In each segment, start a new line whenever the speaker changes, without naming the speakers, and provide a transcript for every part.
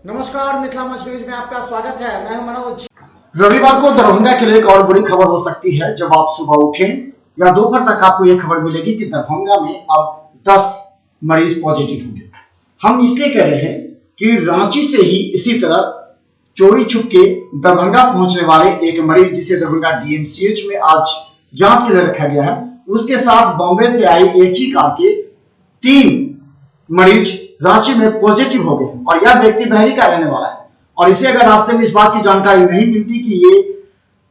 नमस्कार, मिथिला मंच न्यूज में आपका स्वागत है। मैं हूं मनोज।
रविवार को दरभंगा के लिए एक और बड़ी खबर हो सकती है। जब आप सुबह उठें या दोपहर तक आपको यह खबर मिलेगी कि दरभंगा में अब 10 मरीज पॉजिटिव होंगे। हम इसलिए कह रहे हैं कि रांची से ही इसी तरह चोरी छुप के दरभंगा पहुंचने वाले एक मरीज, जिसे दरभंगा डीएमसीएच में आज जांच के लिए रखा गया है, उसके साथ बॉम्बे से आई एक ही कार के 3 मरीज रांची में पॉजिटिव हो गए और यह व्यक्ति बहरी का रहने वाला है। और इसे अगर रास्ते में इस बात की जानकारी नहीं मिलती कि ये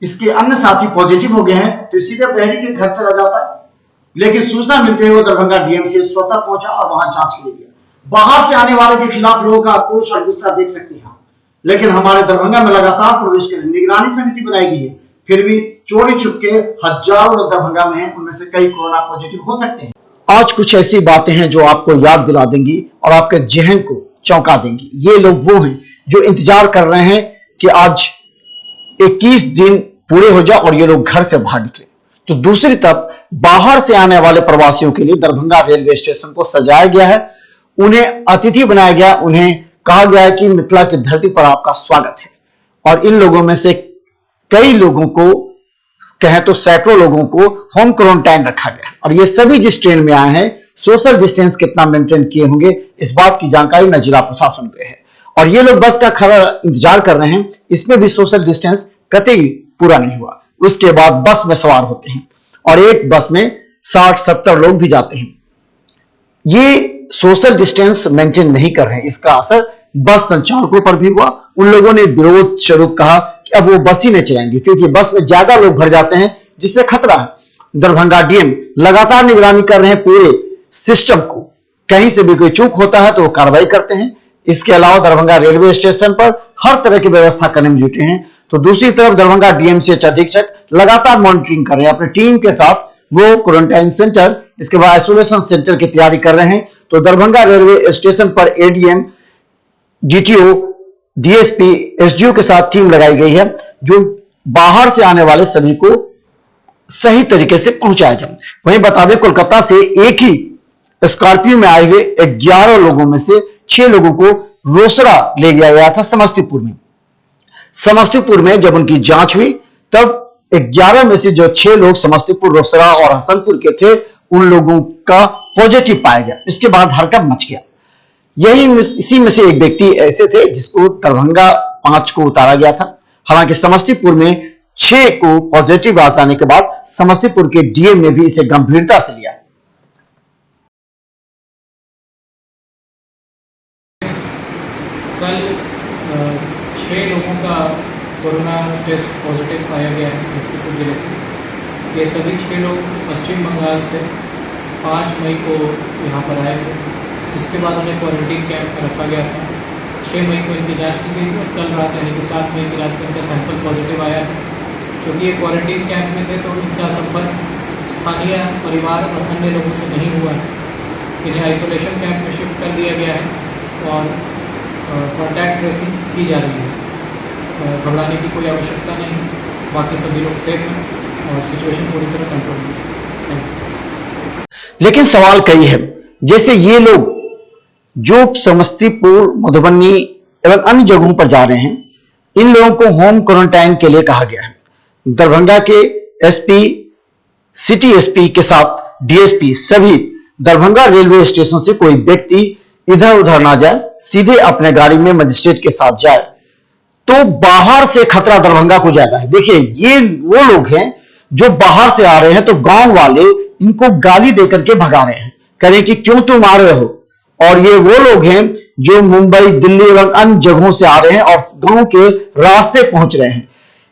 इसके अन्य साथी पॉजिटिव हो गए हैं तो सीधे बहरी के घर चला जाता, लेकिन सूचना मिलते हुए दरभंगा डीएमसीएच स्वतः पहुंचा और वहां जांच के लिए गया। बाहर से आने वाले के खिलाफ लोगों का आक्रोश और गुस्सा देख सकते हैं, लेकिन हमारे दरभंगा में लगातार प्रवेश के लिए निगरानी समिति बनाई गई है। फिर भी चोरी छुप के हजारों लोग दरभंगा में हैं, उनमें से कई कोरोना पॉजिटिव हो सकते हैं। आज कुछ ऐसी बातें हैं जो आपको याद दिला देंगी और आपके जहन को चौंका देंगी। ये लोग वो हैं जो इंतजार कर रहे हैं कि आज 21 दिन पूरे हो जाए और ये लोग घर से बाहर निकले। तो दूसरी तरफ बाहर से आने वाले प्रवासियों के लिए दरभंगा रेलवे स्टेशन को सजाया गया है, उन्हें अतिथि बनाया गया, उन्हें कहा गया है कि मिथिला की धरती पर आपका स्वागत है। और इन लोगों में से कई लोगों को, कहें तो सैकड़ों लोगों को होम क्वारंटाइन रखा गया और ये सभी जिस ट्रेन में आए हैं सोशल डिस्टेंस कितना मेंटेन किए होंगे इस बात की जानकारी न जिला प्रशासन को है। और ये लोग बस का खड़ा इंतजार कर रहे हैं, इसमें भी सोशल डिस्टेंस कतई पूरा नहीं हुआ। उसके बाद बस में सवार होते हैं और एक बस में 60-70 लोग भी जाते हैं। ये सोशल डिस्टेंस मेंटेन नहीं कर रहे हैं, इसका असर बस संचालकों पर भी हुआ। उन लोगों ने विरोध स्वरूप कहा कि अब वो बस ही में चलाएंगे क्योंकि बस में ज्यादा लोग भर जाते हैं जिससे खतरा है। दरभंगा डीएम लगातार निगरानी कर रहे हैं पूरे सिस्टम को, कहीं से भी कोई चूक होता है तो वो कार्रवाई करते हैं। इसके अलावा दरभंगा रेलवे स्टेशन पर हर तरह की व्यवस्था करने में जुटे हैं। तो दूसरी तरफ दरभंगा डीएमसीएच अधीक्षक लगातार मॉनिटरिंग कर रहे हैं अपनी टीम के साथ। वो क्वारंटाइन सेंटर, इसके बाद आइसोलेशन सेंटर की तैयारी कर रहे हैं। तो दरभंगा रेलवे स्टेशन पर एडीएम, डीटीओ, डीएसपी, एसडीओ के साथ टीम लगाई गई है जो बाहर से आने वाले सभी को सही तरीके से पहुंचाया जाए। वहीं बता दें, कोलकाता से एक ही स्कॉर्पियो में आए हुए 11 लोगों में से 6 लोगों को रोसड़ा ले गया था समस्तीपुर में। समस्तीपुर में जब उनकी जांच हुई तब 11 में से जो 6 लोग समस्तीपुर, रोसड़ा और हसनपुर के थे, उन लोगों का पॉजिटिव पाया गया। इसके बाद हड़कंप मच गया। इसी में से एक व्यक्ति ऐसे थे जिसको दरभंगा 5 को उतारा गया था। हालांकि समस्तीपुर में 6 को पॉजिटिव आ जाने के बाद समस्तीपुर के डीएम ने भी इसे गंभीरता से लिया।
कल 6 लोगों का कोरोना टेस्ट पॉजिटिव पाया गया है समस्तीपुर जिले में। ये सभी 6 लोग पश्चिम बंगाल से 5 मई को यहाँ पर आए थे, जिसके बाद उन्हें क्वारंटीन कैंप में रखा गया था। 6 मई को इनकी जांच की गई और कल रात यानी कि 7 मई की रात को इनका सैंपल पॉजिटिव आया है। क्योंकि ये क्वारंटीन कैंप में थे तो इनका संपर्क स्थानीय परिवार और अन्य लोगों से नहीं हुआ है। इन्हें आइसोलेशन कैंप में शिफ्ट कर दिया गया है और कॉन्टैक्ट ट्रेसिंग की जा रही है। घबराने की कोई आवश्यकता नहीं, बाकी सभी लोग सेफ हैं और सिचुएशन पूरी तरह कंट्रोल में है।
लेकिन सवाल कई है, जैसे ये लोग जो समस्तीपुर, मधुबनी एवं अन्य जगहों पर जा रहे हैं, इन लोगों को होम क्वारंटाइन के लिए कहा गया है। दरभंगा के एसपी, सिटी एसपी के साथ डीएसपी सभी दरभंगा रेलवे स्टेशन से कोई व्यक्ति इधर उधर ना जाए, सीधे अपने गाड़ी में मजिस्ट्रेट के साथ जाए। तो बाहर से खतरा दरभंगा को ज्यादा है। देखिए, ये वो लोग हैं जो बाहर से आ रहे हैं तो गांव वाले इनको गाली देकर के भगा रहे हैं, कह रहे हैं कि क्यों तुम आ रहे हो। और ये वो लोग हैं जो मुंबई, दिल्ली एवं अन्य जगहों से आ रहे हैं और गांव के रास्ते पहुंच रहे हैं।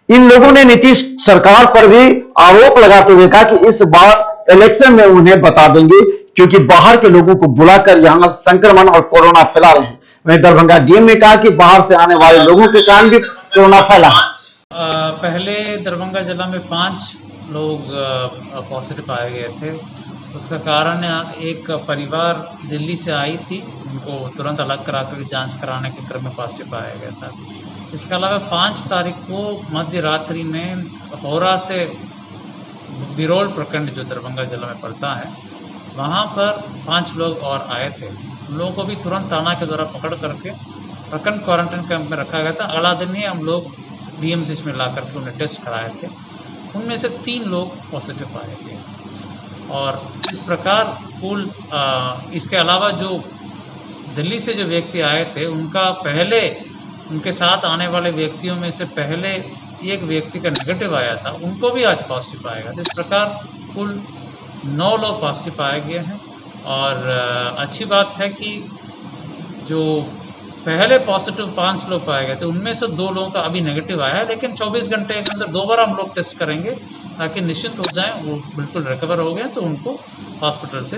इन लोगों ने नीतीश सरकार पर भी आरोप लगाते हुए कहा कि इस बार इलेक्शन में उन्हें बता देंगे, क्योंकि बाहर के लोगों को बुलाकर यहां संक्रमण और कोरोना फैला रहे हैं। वहीं दरभंगा डीएम ने कहा कि बाहर से आने वाले लोगों के कारण भी कोरोना फैला है।
पहले दरभंगा जिला में 5 लोग पॉजिटिव पाए गए थे। उसका कारण एक परिवार दिल्ली से आई थी, उनको तुरंत अलग कराते हुए जांच कराने के क्रम में पॉजिटिव पाया गया था। इसके अलावा 5 तारीख को मध्य रात्रि में होरा से बिरोल प्रखंड जो दरभंगा जिला में पड़ता है, वहाँ पर 5 लोग और आए थे। उन लोगों को भी तुरंत थाना के द्वारा पकड़ करके प्रखंड क्वारंटाइन कैंप में रखा गया था। अगला दिन ही हम लोग BMC में ला करके उन्हें टेस्ट कराए थे। उनमें से 3 लोग पॉजिटिव पाए थे और इस प्रकार कुल इसके अलावा जो दिल्ली से जो व्यक्ति आए थे उनका पहले उनके साथ आने वाले व्यक्तियों में से पहले एक व्यक्ति का नेगेटिव आया था, उनको भी आज पॉजिटिव पाया गया। इस प्रकार कुल 9 लोग पॉजिटिव पाए गए हैं और अच्छी बात है कि जो पहले पॉजिटिव 5 लोग पाए गए थे उनमें से 2 लोगों का अभी नेगेटिव आया है, लेकिन 24 घंटे के अंदर 2 बार हम लोग टेस्ट करेंगे ताकि निश्चित हो जाए वो बिल्कुल रिकवर हो गए तो उनको हॉस्पिटल से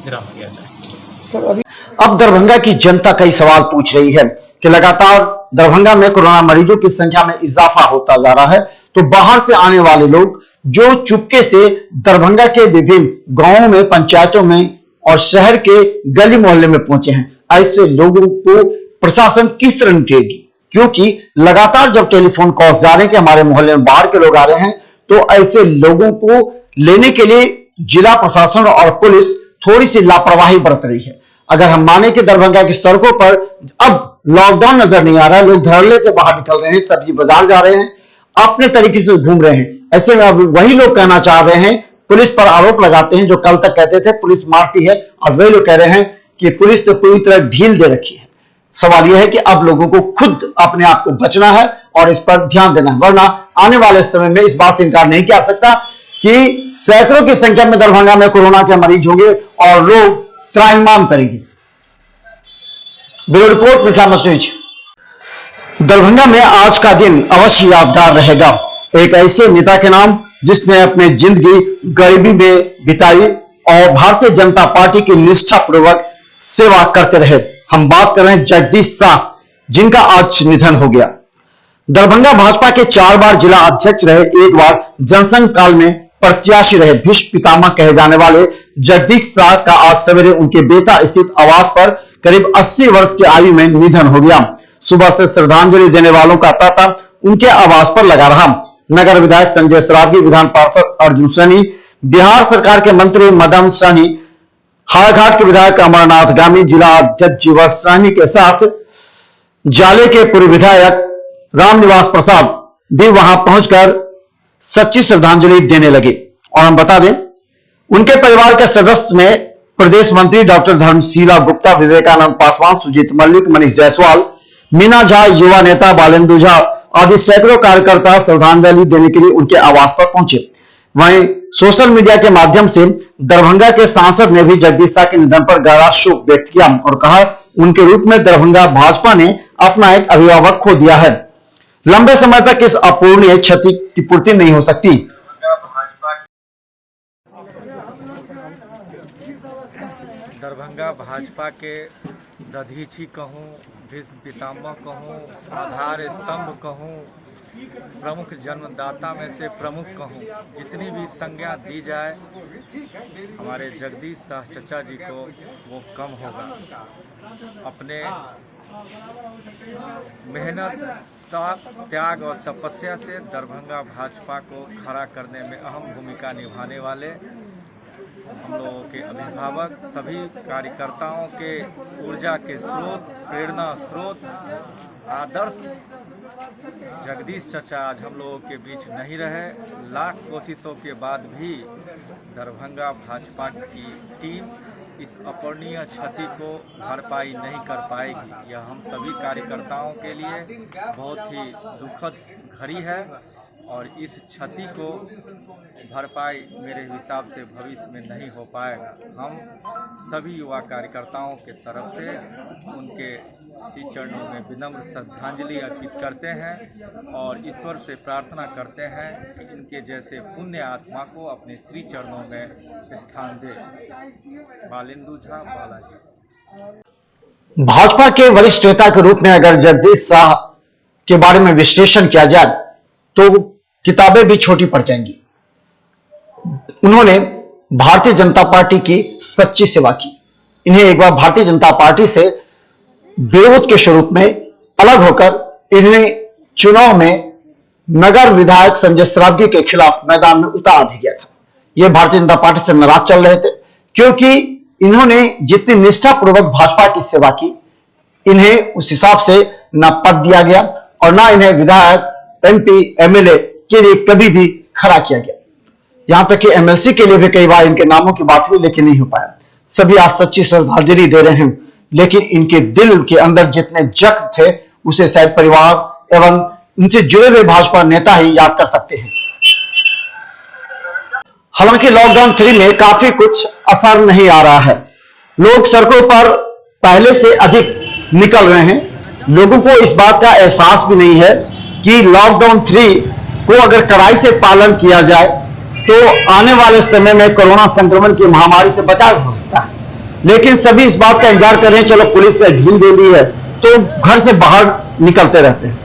गिरफ्तार किया जाए।
अब दरभंगा की जनता कई सवाल पूछ रही है कि लगातार दरभंगा में कोरोना मरीजों की संख्या में इजाफा होता जा रहा है, तो बाहर से आने वाले लोग जो चुपके से दरभंगा के विभिन्न गांवों में, पंचायतों में और शहर के गली मोहल्ले में पहुंचे हैं, ऐसे लोगों को प्रशासन किस तरह निपटेगी? क्योंकि लगातार जब टेलीफोन कॉल्स जा रहे हैं कि हमारे मोहल्ले में बाहर के लोग आ रहे हैं, तो ऐसे लोगों को लेने के लिए जिला प्रशासन और पुलिस थोड़ी सी लापरवाही बरत रही है। अगर हम माने कि दरभंगा की सड़कों पर अब लॉकडाउन नजर नहीं आ रहा है, लोग धड़ल्ले से बाहर निकल रहे हैं, सब्जी बाजार जा रहे हैं, अपने तरीके से घूम रहे हैं, ऐसे में अब वही लोग कहना चाह रहे हैं, पुलिस पर आरोप लगाते हैं जो कल तक कहते थे पुलिस मारती है, और वही लोग कह रहे हैं कि पुलिस तो पूरी तरह ढील दे रखी है। सवाल यह है कि अब लोगों को खुद अपने आप को बचना है और इस पर ध्यान देना है, वरना आने वाले समय में इस बात से इनकार नहीं किया जा सकता कि सैकड़ों की संख्या में दरभंगा में कोरोना के मरीज होंगे और लोग त्राहिमाम करेंगे। Bureau report, Mithila news. Darbhanga में आज का दिन अवश्य यादगार रहेगा। एक ऐसे नेता के नाम जिसने अपनी जिंदगी गरीबी में बिताई और भारतीय जनता पार्टी की निष्ठापूर्वक सेवा करते रहे। हम बात कर रहे हैं जगदीश शाह, जिनका आज निधन हो गया। दरभंगा भाजपा के 4 बार जिला अध्यक्ष रहे, एक बार जनसंघ काल में प्रत्याशी रहे। भीष्म पितामह कहे जाने वाले जगदीश शाह का आज सवेरे उनके बेटा स्थित आवास पर करीब 80 वर्ष की आयु में निधन हो गया। सुबह से श्रद्धांजलि देने वालों का तांता उनके आवास पर लगा रहा। नगर विधायक संजय सरावगी, विधान पार्षद अर्जुन सैनी, बिहार सरकार के मंत्री मदन सहनी, हायाघाट के विधायक अमरनाथ गामी, जिला अध्यक्ष जीवा सहनी के साथ जाले के पूर्व विधायक रामनिवास प्रसाद भी वहां पहुंचकर सच्ची श्रद्धांजलि देने लगे। और हम बता दें, उनके परिवार के सदस्य में प्रदेश मंत्री डॉक्टर धर्मशीला गुप्ता, विवेकानंद पासवान, सुजीत मल्लिक, मनीष जायसवाल, मीना झा, युवा नेता बालेंदु झा आदि सैकड़ों कार्यकर्ता श्रद्धांजलि देने के लिए उनके आवास पर पहुंचे। वहीं सोशल मीडिया के माध्यम से दरभंगा के सांसद ने भी जगदीश शाह के निधन पर गहरा शोक व्यक्त किया और कहा, उनके रूप में दरभंगा भाजपा ने अपना एक अभिभावक खो दिया है। लंबे समय तक इस अपूरणीय क्षति की पूर्ति नहीं हो सकती।
दरभंगा भाजपा के दधीची कहूँ, भीष्म पितामह कहूँ, आधार स्तंभ कहूँ, प्रमुख जन्मदाता में से प्रमुख कहूँ, जितनी भी संज्ञा दी जाए हमारे जगदीश शाह चचा जी को वो कम होगा। अपने मेहनत, त्याग और तपस्या से दरभंगा भाजपा को खड़ा करने में अहम भूमिका निभाने वाले हम लोगों के अभिभावक, सभी कार्यकर्ताओं के ऊर्जा के स्रोत, प्रेरणा स्रोत, आदर्श जगदीश चचा आज हम लोगों के बीच नहीं रहे। लाख कोशिशों के बाद भी दरभंगा भाजपा की टीम इस अपूरणीय क्षति को भरपाई नहीं कर पाएगी। यह हम सभी कार्यकर्ताओं के लिए बहुत ही दुखद घड़ी है और इस क्षति को भरपाई मेरे हिसाब से भविष्य में नहीं हो पाएगा। हम सभी युवा कार्यकर्ताओं के तरफ से उनके श्री चरणों में विनम्र श्रद्धांजलि अर्पित करते हैं और ईश्वर से प्रार्थना करते हैं कि इनके जैसे पुण्य आत्मा को अपने श्री चरणों में स्थान दे। बालेंदु झा, बालाजी।
भाजपा के वरिष्ठ नेता के रूप में अगर जगदीश शाह के बारे में विश्लेषण किया जाए तो किताबें भी छोटी पड़ जाएंगी। उन्होंने भारतीय जनता पार्टी की सच्ची सेवा की। इन्हें एक बार भारतीय जनता पार्टी से विरोध के स्वरूप में अलग होकर इन्हें चुनाव में नगर विधायक संजय सरावगी के खिलाफ मैदान में उतारा भी गया था। यह भारतीय जनता पार्टी से नाराज चल रहे थे क्योंकि इन्होंने जितनी निष्ठापूर्वक भाजपा की सेवा की, इन्हें उस हिसाब से ना पद दिया गया और ना इन्हें विधायक, MP, MLA के लिए कभी भी खड़ा किया गया। यहां तक कि MLC के लिए भी कई बार इनके नामों की बात हुई, लेकिन नहीं हो पाया। सभी आज सच्ची श्रद्धांजलि दे रहे हैं, लेकिन इनके दिल के अंदर जितने जख्म थे उसे शायद परिवार एवं इनसे जुड़े हुए भाजपा नेता ही याद कर सकते हैं। हालांकि लॉकडाउन 3 में काफी कुछ असर नहीं आ रहा है। लोग सड़कों पर पहले से अधिक निकल रहे हैं। लोगों को इस बात का एहसास भी नहीं है कि लॉकडाउन 3 को अगर कड़ाई से पालन किया जाए तो आने वाले समय में कोरोना संक्रमण की महामारी से बचा जा सकता है। लेकिन सभी इस बात का इंतजार कर रहे हैं, चलो पुलिस ने ढील दे दी है तो घर से बाहर निकलते रहते हैं।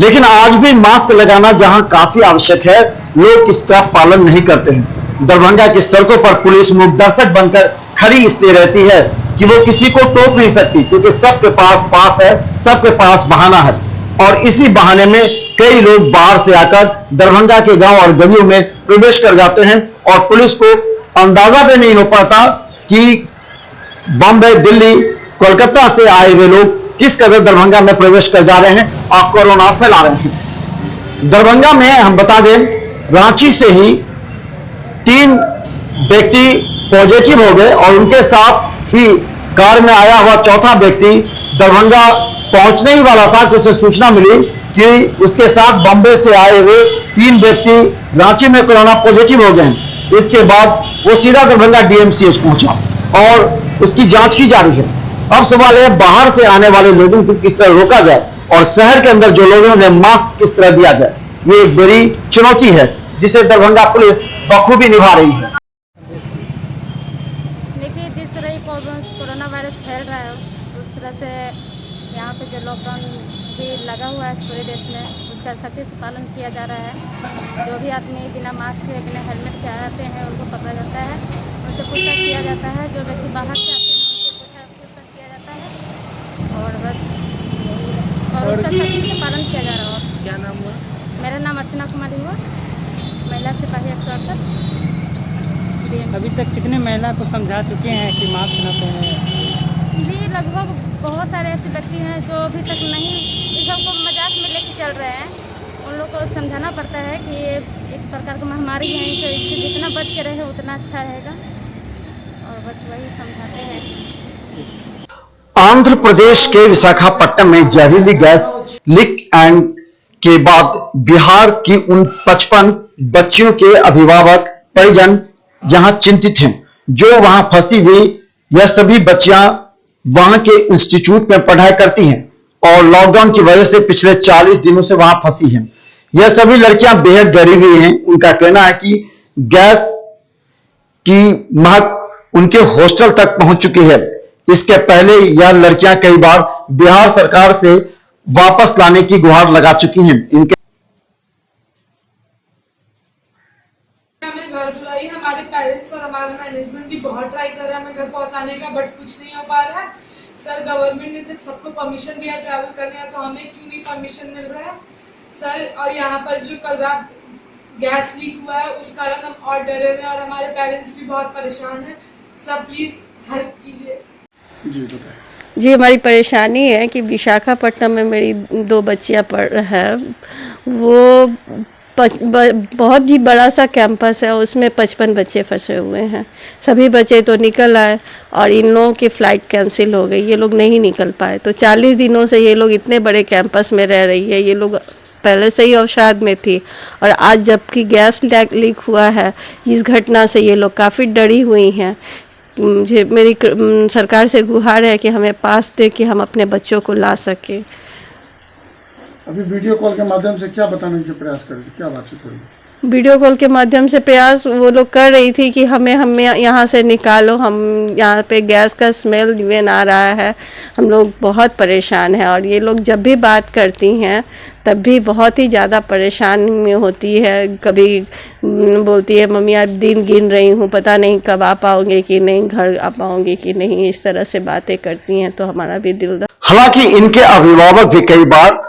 लेकिन आज भी मास्क लगाना जहां काफी आवश्यक है, लोग इसका पालन नहीं करते हैं। दरभंगा की सड़कों पर पुलिस मूक दर्शक बनकर खड़ी इसलिए रहती है कि वो किसी को टोक नहीं सकती, क्योंकि सबके पास है, सबके पास बहाना है। और इसी बहाने में कई लोग बाहर से आकर दरभंगा के गांव और गलियों में प्रवेश कर जाते हैं और पुलिस को अंदाजा भी नहीं हो पाता कि बॉम्बे, दिल्ली, कोलकाता से आए हुए लोग किस कदर दरभंगा में प्रवेश कर जा रहे हैं और कोरोना फैला रहे हैं। दरभंगा में हम बता दें, रांची से ही 3 व्यक्ति पॉजिटिव हो गए और उनके साथ ही कार में आया हुआ चौथा व्यक्ति दरभंगा पहुंचने ही वाला था कि उसे सूचना मिली कि उसके साथ बॉम्बे से आए हुए 3 व्यक्ति रांची में कोरोना पॉजिटिव हो गए। इसके बाद वो सीधा दरभंगा DMCH पहुंचा और उसकी जांच की जा रही है। अब सवाल है, बाहर से आने वाले लोगों को किस तरह रोका जाए और शहर के अंदर जो लोगों ने मास्क किस तरह दिया जाए। ये एक बड़ी चुनौती है जिसे दरभंगा पुलिस बखूबी निभा रही है।
देखिए, जिस तरह ये कोरोना वायरस फैल रहा है उस तरह से यहाँ पे जो लॉकडाउन भी लगा हुआ है पूरे देश में, उसका सख्ती से पालन किया जा रहा है। जो भी आदमी बिना मास्क के, बिना हेलमेट के आते हैं उनको पकड़ा जाता है, उनसे पूछताछ किया जाता है। जो व्यक्ति बाहर से आते हैं उनसे पूछताछ किया जाता है और बस और उसका सख्ती से पालन किया जा रहा है।
क्या नाम हुआ?
मेरा नाम अर्चना कुमारी हुआ, महिला सिपाही 168।
अभी तक कितने महिला को समझा चुके हैं कि मास्क न पहने?
जी, लगभग बहुत सारे ऐसे व्यक्ति हैं जो अभी तक नहीं, इस सबको मजाक में लेके चल रहे हैं। उन लोग को समझाना पड़ता है कि ये एक प्रकार की महामारी है, इससे जितना बच के रहे उतना अच्छा रहेगा और बस वही समझाते हैं।
आंध्र प्रदेश के विशाखापट्टनम में जहरीली गैस लीक एंड के बाद बिहार की उन 55 बच्चियों के अभिभावक परिजन यहां चिंतित हैं जो वहां फंसी हुई। यह सभी बच्चियां वहां के इंस्टीट्यूट में पढ़ाई करती हैं और लॉकडाउन की वजह से पिछले 40 दिनों से वहां फंसी हैं। यह सभी लड़कियां बेहद डरी हुई हैं। उनका कहना है कि गैस की महक उनके हॉस्टल तक पहुंच चुकी है। इसके पहले यह लड़कियां कई बार बिहार सरकार से वापस लाने की गुहार लगा चुकी हैं। इनके
हमारे पेरेंट्स और हमारा मैनेजमेंट भी बहुत ट्राई कर रहा है हमें घर पहुंचाने का, बट कुछ नहीं हो पा रहा है। सर, गवर्नमेंट ने जब सबको परमिशन दिया ट्रैवल करने का, तो हमें क्यों नहीं परमिशन मिल रहा है सर? और यहाँ पर जो कल रात गैस लीक हुआ है उस कारण हम और डरे हुए हैं और हमारे पेरेंट्स भी बहुत परेशान हैं। सब प्लीज हेल्प कीजिए।
जी, हमारी परेशानी है कि विशाखापट्टनम में मेरी 2 बच्चियां पढ़ रही हैं। वो बहुत ही बड़ा सा कैंपस है, उसमें 55 बच्चे फंसे हुए हैं। सभी बच्चे तो निकल आए और इन लोगों की फ़्लाइट कैंसिल हो गई, ये लोग नहीं निकल पाए। तो 40 दिनों से ये लोग इतने बड़े कैंपस में रह रही है। ये लोग पहले से ही अवसाद में थी और आज जबकि गैस लीक हुआ है, इस घटना से ये लोग काफ़ी डरी हुई हैं। मुझे मेरी सरकार से गुहार है कि हमें पास दे कि हम अपने बच्चों को ला सकें।
अभी वीडियो कॉल के माध्यम से क्या बताने के प्रयास कर रही थी, क्या बातचीत हो रही?
वीडियो कॉल के माध्यम से प्रयास वो लोग कर रही थी कि हमें यहाँ से निकालो, हम यहाँ पे गैस का स्मेल इवन आ रहा है, हम लोग बहुत परेशान हैं। और ये लोग जब भी बात करती हैं तब भी बहुत ही ज़्यादा परेशानी होती है। कभी बोलती है मम्मी आज दिन गिन रही हूँ, पता नहीं कब आ पाओगे कि नहीं, घर आ पाओगे कि नहीं, इस तरह से बातें करती हैं। तो हमारा भी दिल।
हालांकि इनके अभिभावक भी कई बार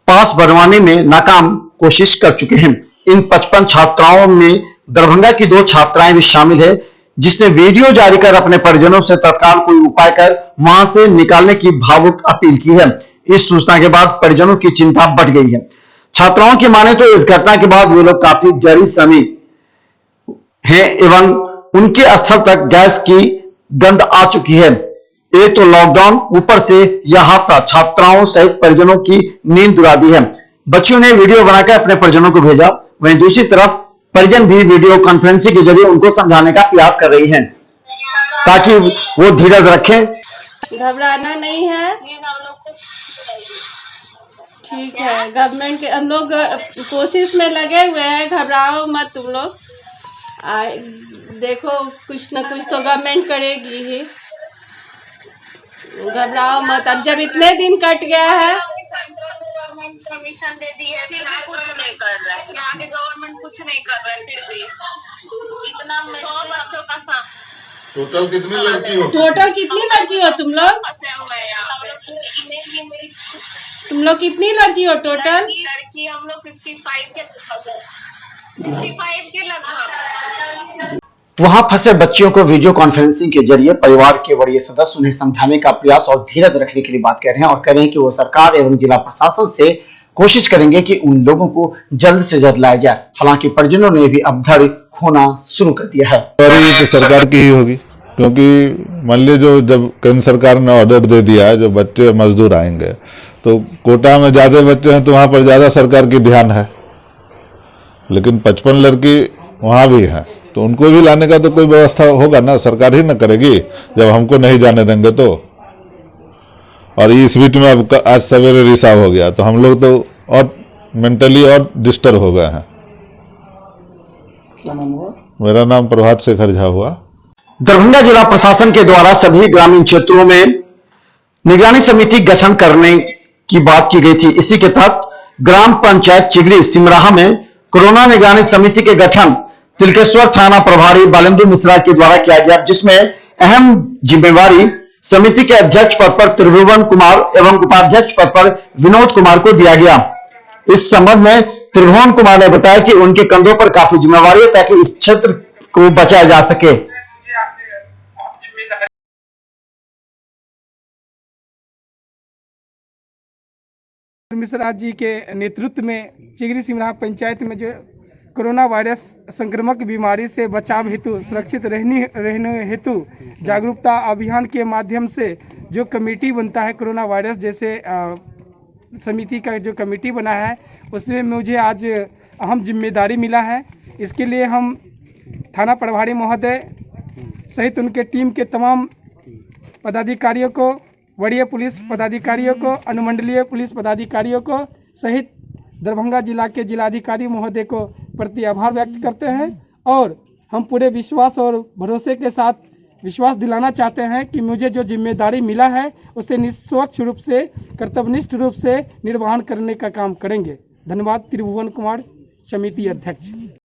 पास बनवाने में नाकाम कोशिश कर चुके हैं। इन 55 छात्राओं में दरभंगा की 2 छात्राएं भी शामिल है। जिसने वीडियो जारी कर अपने परिजनों से तत्काल कोई उपाय कर वहां से निकालने की भावुक अपील की है। इस सूचना के बाद परिजनों की चिंता बढ़ गई है। छात्राओं की माने तो इस घटना के बाद वे लोग काफी डरी समी हैं एवं उनके स्थल तक गैस की गंध आ चुकी है। एक तो लॉकडाउन, ऊपर से यह हादसा छात्राओं सहित परिजनों की नींद उड़ा दी है। बच्चियों ने वीडियो बनाकर अपने परिजनों को भेजा, वहीं दूसरी तरफ परिजन भी वीडियो कॉन्फ्रेंसिंग के जरिए उनको समझाने का प्रयास कर रही हैं ताकि वो धीरज रखें।
घबराना नहीं है, ठीक है। गवर्नमेंट के हम लोग कोशिश में लगे हुए हैं, घबराओ मत तुम लोग। देखो कुछ न कुछ तो गवर्नमेंट करेगी ही, घबराओ मत। अब जब इतने दिन कट गया है,
परमिशन दे दी है, फिर भी कुछ नहीं कर रहा है। यहाँ के गवर्नमेंट कुछ नहीं कर रहा है, फिर भी इतना 100 बच्चों का साथ।
टोटल कितनी लड़की हो?
टोटल कितनी लड़की हो तुम लोग? तुम लोग कितनी लड़की हो टोटल?
लड़की हम लोग 55 के लगभग।
वहां फंसे बच्चियों को वीडियो कॉन्फ्रेंसिंग के जरिए परिवार के वरीय सदस्य उन्हें समझाने का प्रयास और धीरज रखने के लिए बात कर रहे हैं और कह रहे हैं कि वो सरकार एवं जिला प्रशासन से कोशिश करेंगे कि उन लोगों को जल्द से जल्द लाया जाए। हालांकि परिजनों ने भी अब धैर्य खोना शुरू कर दिया है।
तो सरकार की ही होगी, क्योंकि मान लीजिए जो जब केंद्र सरकार ने ऑर्डर दे दिया है जो बच्चे मजदूर आएंगे तो कोटा में ज्यादा बच्चे हैं तो वहां पर ज्यादा सरकार की ध्यान है, लेकिन 55 लड़की वहां भी है तो उनको भी लाने का तो कोई व्यवस्था होगा ना, सरकार ही ना करेगी जब हमको नहीं जाने देंगे तो। और इस बीच में अब आज सवेरे रिसाव हो गया तो हम लोग तो और मेंटली और डिस्टर्ब हो गए हैं।
क्या नाम हुआ?
मेरा नाम प्रभात शेखर झा हुआ।
दरभंगा जिला प्रशासन के द्वारा सभी ग्रामीण क्षेत्रों में निगरानी समिति गठन करने की बात की गई थी। इसी के तहत ग्राम पंचायत चिगड़ी सिमराहा में कोरोना निगरानी समिति के गठन तिलकेश्वर थाना प्रभारी बालेंदु मिश्रा के द्वारा किया गया, जिसमें अहम जिम्मेवारी समिति के अध्यक्ष पद पर त्रिभुवन कुमार एवं उपाध्यक्ष पद पर विनोद कुमार को दिया गया। इस संबंध में त्रिभुवन कुमार ने बताया कि उनके कंधों पर काफी जिम्मेवारी है ताकि इस क्षेत्र को बचाया जा सके।
मिश्रा जी के नेतृत्व में चिगड़ी सिमराहा पंचायत में जो कोरोना वायरस संक्रामक बीमारी से बचाव हेतु सुरक्षित रहने हेतु जागरूकता अभियान के माध्यम से जो कमेटी बनता है कोरोना वायरस जैसे समिति का जो कमेटी बना है उसमें मुझे आज अहम जिम्मेदारी मिला है। इसके लिए हम थाना प्रभारी महोदय सहित उनके टीम के तमाम पदाधिकारियों को, वरीय पुलिस पदाधिकारियों को, अनुमंडलीय पुलिस पदाधिकारियों को सहित दरभंगा जिला के जिलाधिकारी महोदय को प्रति आभार व्यक्त करते हैं और हम पूरे विश्वास और भरोसे के साथ विश्वास दिलाना चाहते हैं कि मुझे जो जिम्मेदारी मिला है उसे निष्पक्ष रूप से, कर्तव्यनिष्ठ रूप से निर्वहन करने का काम करेंगे। धन्यवाद। त्रिभुवन कुमार, समिति अध्यक्ष।